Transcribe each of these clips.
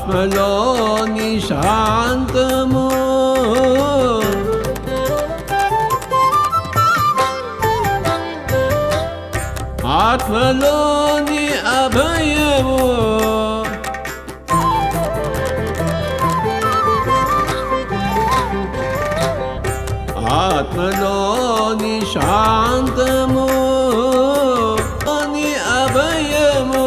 ఆత్మలోని శాంతము ఆత్మలోని అభయము ఆత్మలోని శాంతము అని అభయము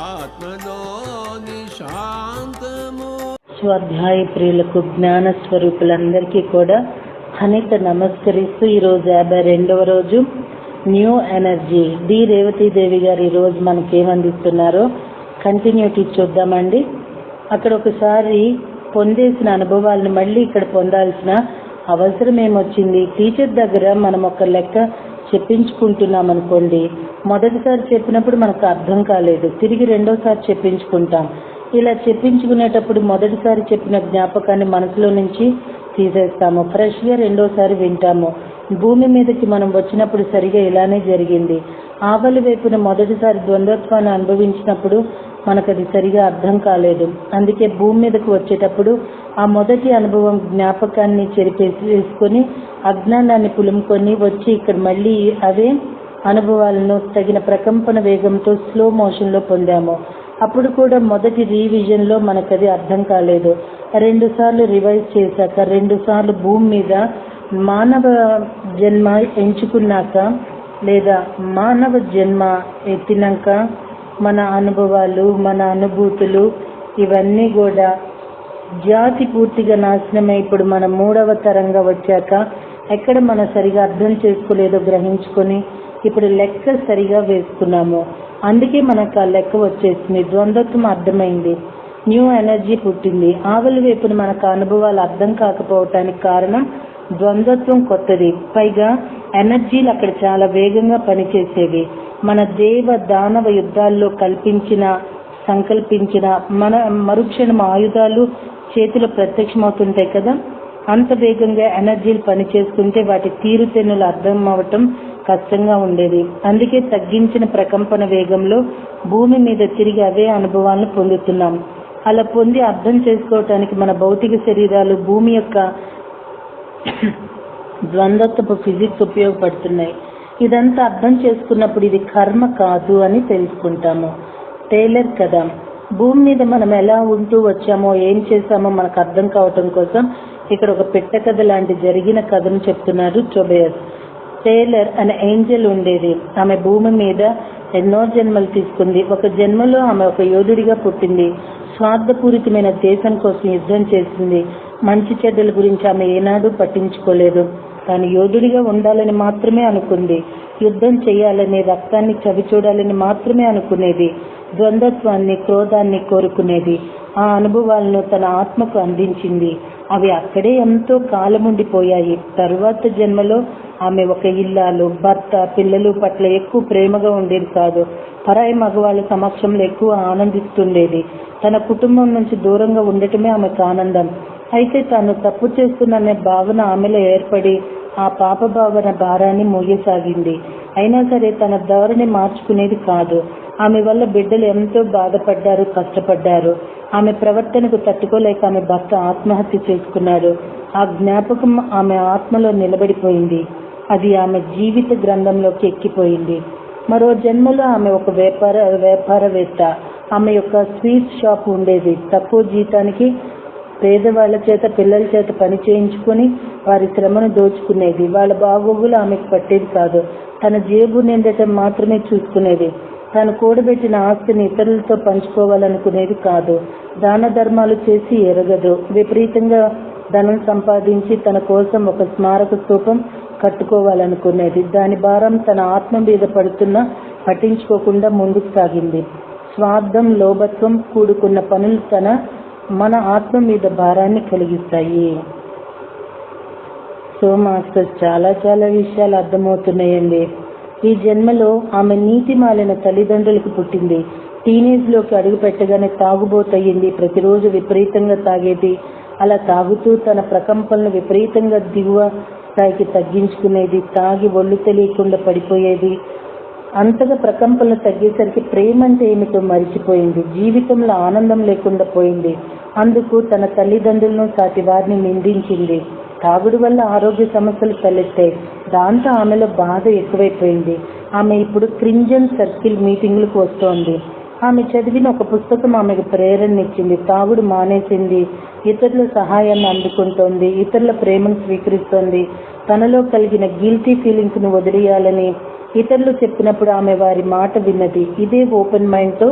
ఆత్మలోని శాంతము. స్వాధ్యాయ ప్రియులకు, జ్ఞాన స్వరూపులందరికీ కూడా అనేక నమస్కరిస్తూ ఈరోజు 52వ రోజు న్యూ ఎనర్జీ డి రేవతీదేవి గారు ఈరోజు మనకేమందిస్తున్నారో కంటిన్యూటీ చూద్దామండి. అక్కడ ఒకసారి పొందేసిన అనుభవాలను మళ్ళీ ఇక్కడ పొందాల్సిన అవసరం ఏమొచ్చింది? టీచర్ దగ్గర మనం ఒక లెక్క చెప్పించుకుంటున్నాం అనుకోండి, మొదటిసారి చెప్పినప్పుడు మనకు అర్థం కాలేదు, తిరిగి రెండోసారి చెప్పించుకుంటాం. ఇలా చెప్పించుకునేటప్పుడు మొదటిసారి చెప్పిన జ్ఞాపకాన్ని మనసులో నుంచి తీసేస్తాము, ఫ్రెష్గా రెండోసారి వింటాము. భూమి మీదకి మనం వచ్చినప్పుడు సరిగా ఇలానే జరిగింది. ఆవలి వైపున మొదటిసారి ద్వంద్వత్వాన్ని అనుభవించినప్పుడు మనకు అది సరిగా అర్థం కాలేదు. అందుకే భూమి మీదకి వచ్చేటప్పుడు ఆ మొదటి అనుభవం జ్ఞాపకాన్ని చెరిపేసుకొని అజ్ఞానాన్ని పులుముకొని వచ్చి ఇక్కడ మళ్ళీ అవే అనుభవాలను తగిన ప్రకంపన వేగంతో స్లో మోషన్లో పొందాము. అప్పుడు కూడా మొదటి రీవిజన్లో మనకు అది అర్థం కాలేదు. 2 సార్లు రివైజ్ చేశాక, 2 సార్లు భూమి మీద మానవ జన్మ ఎంచుకున్నాక లేదా మానవ జన్మ ఎత్తినాక మన అనుభవాలు, మన అనుభూతులు ఇవన్నీ కూడా జాతి పూర్తిగా నాశనమై ఇప్పుడు మన 3వ తరంగా వచ్చాక ఎక్కడ మనం సరిగా అర్థం చేసుకోలేదో గ్రహించుకొని ఇప్పుడు లెక్క సరిగా వేసుకున్నాము. అందుకే మనకు ఆ లెక్క వచ్చేసింది. ద్వంద్వత్వం అర్థమైంది, న్యూ ఎనర్జీ పుట్టింది. ఆవలి వైపున మనకు అనుభవాలు అర్థం కాకపోవటానికి కారణం ద్వంద్వత్వం కొత్తది, పైగా ఎనర్జీలు అక్కడ చాలా వేగంగా పనిచేసేవి. మన దేవ దానవ యుద్ధాల్లో సంకల్పించిన మన మరుక్షణం ఆయుధాలు చేతిలో ప్రత్యక్షమవుతుంటాయి కదా, అంత వేగంగా ఎనర్జీలు పనిచేస్తుంటే వాటి తీరుతెన్నులు అర్థం అవ్వటం కష్టంగా ఉండేది. అందుకే తగ్గించిన ప్రకంపన వేగంలో భూమి మీద తిరిగి అవే అనుభవాలను పొందుతున్నాం. అలా పొంది అర్థం చేసుకోవటానికి మన భౌతిక శరీరాలు భూమి యొక్క ద్వంద్వత్వపు ఫిజిక్స్ ఉపయోగపడుతున్నాయి. ఇదంతా అర్థం చేసుకున్నప్పుడు ఇది కర్మ కాదు అని తెలుసుకుంటాము. టేలర్ కథ. భూమి మీద మనం ఎలా ఉంటూ వచ్చామో ఏం చేశామో మనకు అర్థం కావటం కోసం ఇక్కడ ఒక పెట్ట కథ లాంటి జరిగిన కథను చెప్తున్నారు టోబియాస్. టేలర్ అనే ఏంజల్ ఉండేది. ఆమె భూమి మీద ఎన్నో జన్మలు తీసుకుంది. ఒక జన్మలో ఆమె ఒక యోధుడిగా పుట్టింది. స్వార్థపూరితమైన దేశం కోసం యుద్ధం చేసింది. మంచి చెడ్డల గురించి ఆమె ఏనాడూ పట్టించుకోలేదు. తాను యోధుడిగా ఉండాలని మాత్రమే అనుకుంది. యుద్ధం చేయాలని, రక్తాన్ని చవి చూడాలని మాత్రమే అనుకునేది. ద్వంద్వత్వాన్ని, క్రోధాన్ని కోరుకునేది. ఆ అనుభవాలను తన ఆత్మకు అందించింది. అవి అక్కడే ఎంతో కాలముండిపోయాయి. తరువాత జన్మలో ఆమె ఒక ఇల్లాలు, భర్త, పిల్లలు పట్ల ఎక్కువ ప్రేమగా ఉండేది కాదు. పరాయి మగవాళ్ళ సమక్షంలో ఎక్కువ ఆనందిస్తుండేది. తన కుటుంబం నుంచి దూరంగా ఉండటమే ఆమెకు ఆనందం. అయితే తాను తప్పు చేస్తున్ననే భావన ఆమెలో ఏర్పడి ఆ పాప భావన భారాన్ని మోయసాగింది. అయినా సరే తన ధోరణి మార్చుకునేది కాదు. ఆమె వల్ల బిడ్డలు ఎంతో బాధపడ్డారు, కష్టపడ్డారు. ఆమె ప్రవర్తనకు తట్టుకోలేక ఆమె భర్త ఆత్మహత్య చేసుకున్నాడు. ఆ జ్ఞాపకం ఆమె ఆత్మలో నిలబడిపోయింది. అది ఆమె జీవిత గ్రంథంలోకి ఎక్కిపోయింది. మరో జన్మలో ఆమె ఒక వ్యాపారవేత్త. ఆమె యొక్క స్వీట్ షాప్ ఉండేది. తక్కువ జీతానికి పేదవాళ్ల చేత, పిల్లల చేత పని చేయించుకొని వారి శ్రమను దోచుకునేది. వాళ్ళ బాగోగులు ఆమెకు పట్టేది కాదు. తన జేబు నిండటం మాత్రమే చూసుకునేది. తాను కూడబెట్టిన ఆస్తిని ఇతరులతో పంచుకోవాలనుకునేది కాదు. దాన ధర్మాలు చేసి ఎరగదు. విపరీతంగా ధనం సంపాదించి తన కోసం ఒక స్మారక స్తూపం కట్టుకోవాలనుకునేది. దాని భారం తన ఆత్మ మీద పడుతున్నా పట్టించుకోకుండా ముందుకు సాగింది. స్వార్థం, లోభత్వం కూడుకున్న పనులు మన ఆత్మ మీద భారాన్ని కలిగిస్తాయి. సో మాస్టర్ చాలా చాలా విషయాలు అర్థమవుతున్నాయండి. ఈ జన్మలో ఆమె నీతి మాలిన తల్లిదండ్రులకు పుట్టింది. టీనేజ్లోకి అడుగు పెట్టగానే తాగుబోతయ్యింది. ప్రతిరోజు విపరీతంగా తాగేది. అలా తాగుతూ తన ప్రకంపనలు విపరీతంగా దిగువ స్థాయికి తగ్గించుకునేది. తాగి ఒళ్ళు తెలియకుండా పడిపోయేది. అంతగా ప్రకంపనలు తగ్గేసరికి ప్రేమ అంటే ఏమిటో మరిచిపోయింది. జీవితంలో ఆనందం లేకుండా పోయింది. అందుకు తన తల్లిదండ్రులను సాటి వారిని నిందించింది. తాగుడు వల్ల ఆరోగ్య సమస్యలు తలెత్తాయి. దాంతో ఆమెలో బాధ ఎక్కువైపోయింది. ఆమె ఇప్పుడు క్రిస్టియన్ సర్కిల్ మీటింగ్లకు వస్తోంది. ఆమె చదివిన ఒక పుస్తకం ఆమెకు ప్రేరణనిచ్చింది. తాగుడు మానేసింది. ఇతరుల సహాయాన్ని అందుకుంటోంది. ఇతరుల ప్రేమను స్వీకరిస్తోంది. తనలో కలిగిన గిల్టీ ఫీలింగ్స్ ను వదిలేయాలని ఇతరులు చెప్పినప్పుడు ఆమె వారి మాట విన్నది. ఇదే ఓపెన్ మైండ్తో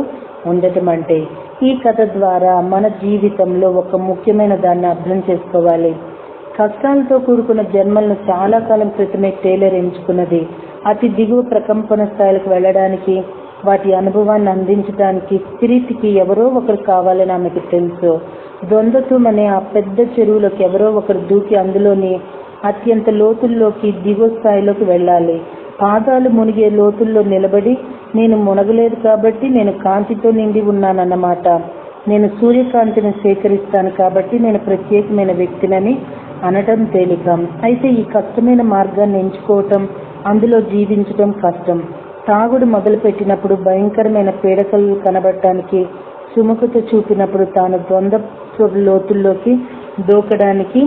ఉండటం అంటే. ఈ కథ ద్వారా మన జీవితంలో ఒక ముఖ్యమైన దాన్ని అర్థం చేసుకోవాలి. కష్టాలతో కూడుకున్న జన్మలను చాలా కాలం క్రితమే టేలర్ ఎంచుకున్నది. అతి దిగువ ప్రకంపన స్థాయిలకు వెళ్ళడానికి, వాటి అనుభవాన్ని అందించడానికి స్పిరిట్కి ఎవరో ఒకరు కావాలని ఆమెకు తెలుసు. ద్వంద్వత్వం అనే ఆ పెద్ద చెరువులోకి ఎవరో ఒకరు దూకి అందులోని అత్యంత లోతుల్లోకి దిగువ స్థాయిలోకి వెళ్ళాలి. పాదాలు మునిగే లోతుల్లో నిలబడి నేను మునగలేదు కాబట్టి నేను కాంతితో నిండి ఉన్నానన్నమాట. నేను సూర్యకాంతిని సేకరిస్తాను కాబట్టి నేను ప్రత్యేకమైన వ్యక్తినని అనటం తేలిక. అయితే ఈ కష్టమైన మార్గాన్ని ఎంచుకోవటం, అందులో జీవించటం కష్టం. తాగుడు మొదలుపెట్టినప్పుడు భయంకరమైన పీడకలు కనబడటానికి సుముఖత చూపినప్పుడు తాను ద్వంద్వ లోతుల్లోకి దూకడానికి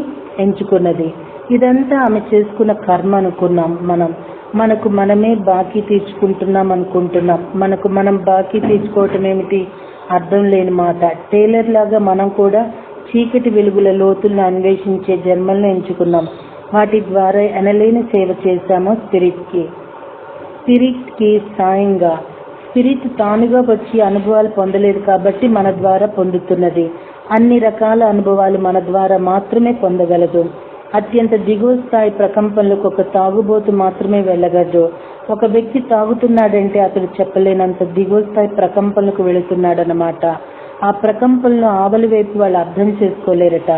ఎంచుకున్నది. ఇదంతా ఆమె చేసుకున్న కర్మ అనుకున్నాం మనం. మనకు మనమే బాకీ తీర్చుకుంటున్నాం అనుకుంటున్నాం. మనకు మనం బాకీ తీర్చుకోవటం ఏమిటి? అర్థం లేని మాట. టేలర్ లాగా మనం కూడా చీకటి వెలుగుల లోతులను అన్వేషించే జన్మలను ఎంచుకున్నాం. వాటి ద్వారా ఎనలేని సేవ చేశాము స్పిరిట్కి సాయంగా. స్పిరిట్ తానుగా వచ్చి అనుభవాలు పొందలేదు కాబట్టి మన ద్వారా పొందుతున్నది. అన్ని రకాల అనుభవాలు మన ద్వారా మాత్రమే పొందగలదు. అత్యంత దిగువ స్థాయి ప్రకంపనలకు ఒక తాగుబోతు మాత్రమే వెళ్ళగలడు. ఒక వ్యక్తి తాగుతున్నాడంటే అతడు చెప్పలేనంత దిగువ స్థాయి ప్రకంపనలకు వెళుతున్నాడనమాట. ఆ ప్రకంపనలు ఆవలి వైపు వాళ్ళు అర్థం చేసుకోలేరట.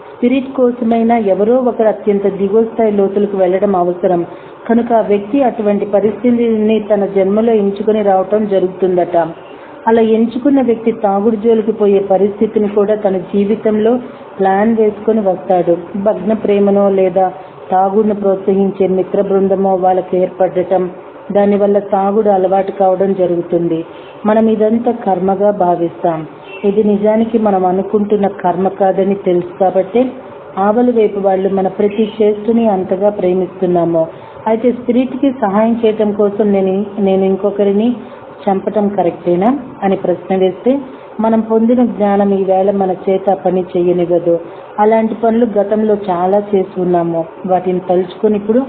స్పిరిట్ కోసమైనా ఎవరో ఒకరు అత్యంత దిగువ స్థాయి లోతులకు వెళ్ళడం అవసరం. కనుక ఆ వ్యక్తి అటువంటి పరిస్థితిని తన జన్మలో ఎంచుకుని రావటం జరుగుతుందట. అలా ఎంచుకున్న వ్యక్తి తాగుడు జోలికి పోయే పరిస్థితిని కూడా తన జీవితంలో ప్లాన్ వేసుకొని వస్తాడు. భగ్న ప్రేమనో లేదా తాగుడును ప్రోత్సహించే మిత్ర బృందమో వాళ్ళకి ఏర్పడటం, దానివల్ల తాగుడు అలవాటు కావడం జరుగుతుంది. మనం ఇదంతా కర్మగా భావిస్తాం. ఇది నిజానికి మనం అనుకుంటున్న కర్మ కాదని తెలుసు కాబట్టి ఆవలి వైపు వాళ్ళు మన ప్రతి చేష్టని అంతగా ప్రేమిస్తున్నాము. అయితే స్పిరిట్కి సహాయం చేయటం కోసం నేను ఇంకొకరిని చంపటం కరెక్టేనా అని ప్రశ్న వేస్తే మనం పొందిన జ్ఞానం ఈవేళ మన చేత పని చేయనివ్వదు. అలాంటి పనులు గతంలో చాలా చేసి ఉన్నాము. వాటిని తలుచుకొని ఇప్పుడు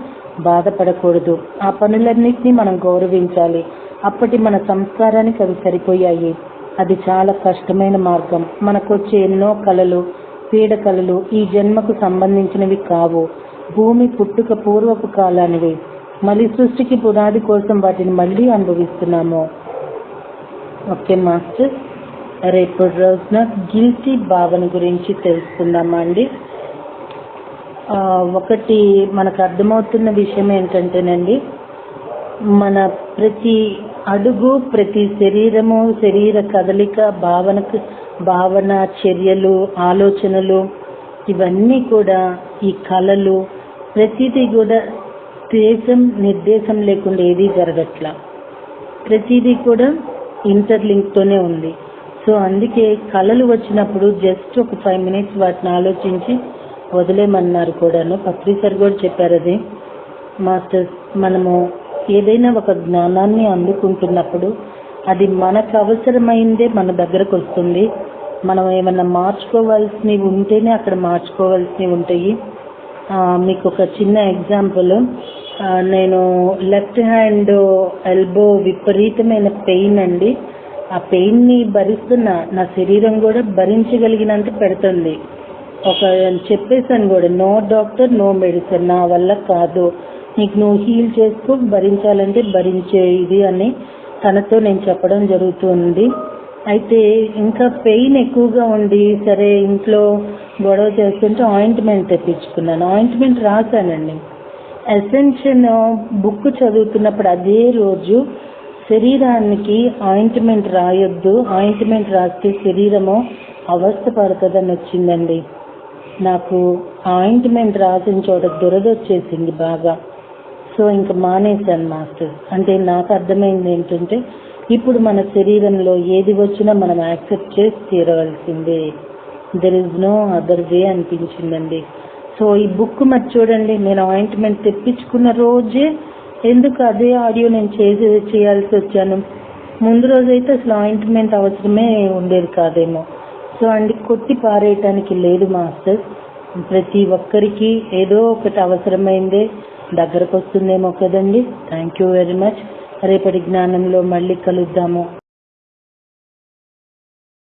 బాధపడకూడదు. ఆ పనులన్నింటినీ మనం గౌరవించాలి. అప్పటి మన సంస్కారానికి అవి సరిపోయాయి. అది చాలా కష్టమైన మార్గం. మనకొచ్చే ఎన్నో కలలు, పీడకలలు ఈ జన్మకు సంబంధించినవి కావు. భూమి పుట్టుక పూర్వపు కాలానివి. మళ్ళీ సృష్టికి పునాది కోసం వాటిని మళ్ళీ అనుభవిస్తున్నాము. ఓకే మాస్టర్, రేపు రోజున గిల్టీ భావన గురించి తెలుసుకుందామా అండి. ఒకటి మనకు అర్థమవుతున్న విషయం ఏంటంటేనండి, మన ప్రతి అడుగు, ప్రతి శరీరము, శరీర కదలిక, భావన, చర్యలు, ఆలోచనలు ఇవన్నీ కూడా ఈ కళలు ప్రతిదీ కూడా దేశం నిర్దేశం లేకుండా ఏదీ జరగట్లా. ప్రతిదీ కూడా ఇంటర్లింక్తోనే ఉంది. సో అందుకే కళలు వచ్చినప్పుడు జస్ట్ ఒక 5 minutes వాటిని ఆలోచించి వదిలేమన్నారు కూడాను. పత్రి సార్ కూడా చెప్పారు అది. మాస్టర్స్, మనము ఏదైనా ఒక జ్ఞానాన్ని అందుకుంటున్నప్పుడు అది మనకు అవసరమైందే మన దగ్గరకు వస్తుంది. మనం ఏమన్నా మార్చుకోవాల్సినవి ఉంటేనే అక్కడ మార్చుకోవాల్సినవి ఉంటాయి. మీకు ఒక చిన్న ఎగ్జాంపుల్, నేను లెఫ్ట్ హ్యాండ్ ఎల్బో విపరీతమైన పెయిన్ అండి. ఆ పెయిన్ని భరిస్తున్న నా శరీరం కూడా భరించగలిగినంత పెడుతుంది. చెప్పేసాను కూడా, నో డాక్టర్ నో మెడిసిన్, నా వల్ల కాదు, నీకు నువ్వు హీల్ చేసుకో, భరించాలంటే భరించే ఇది అని తనతో నేను చెప్పడం జరుగుతుంది. అయితే ఇంకా పెయిన్ ఎక్కువగా ఉండి సరే ఇంట్లో గొడవ చేస్తుంటే ఆయింట్మెంట్ తెప్పించుకున్నాను. ఆయింట్మెంట్ రాశానండి. అసెన్షన్ బుక్ చదువుతున్నప్పుడు అదే రోజు శరీరానికి ఆయింట్మెంట్ రాయొద్దు, ఆయింట్మెంట్ రాస్తే శరీరము అవస్థ పడుతుందని వచ్చిందండి. నాకు ఆయింట్మెంట్ రాసిన చోట దురద వచ్చేసింది బాగా. సో ఇంకా మానేశాను మాస్టర్. అంటే నాకు అర్థమైంది ఏంటంటే ఇప్పుడు మన శరీరంలో ఏది వచ్చినా మనం యాక్సెప్ట్ చేసి తీరవలసిందే, there is no other way అనిపించిందండి. సో ఈ బుక్ మరి చూడండి, నేను ఆయింట్మెంట్ తెప్పించుకున్న రోజే ఎందుకు అదే ఆడియో నేను చేయాల్సి వచ్చాను. ముందు రోజైతే అసలు ఆయింట్మెంట్ అవసరమే ఉండేది కాదేమో. సో అండి కొట్టి పారేయటానికి లేదు మాస్టర్. ప్రతి ఒక్కరికి ఏదో ఒకటి అవసరమైందే దగ్గరకు వస్తుందేమో కదండి. Thank you very much. రేపటి జ్ఞానంలో మళ్ళీ కలుద్దాము.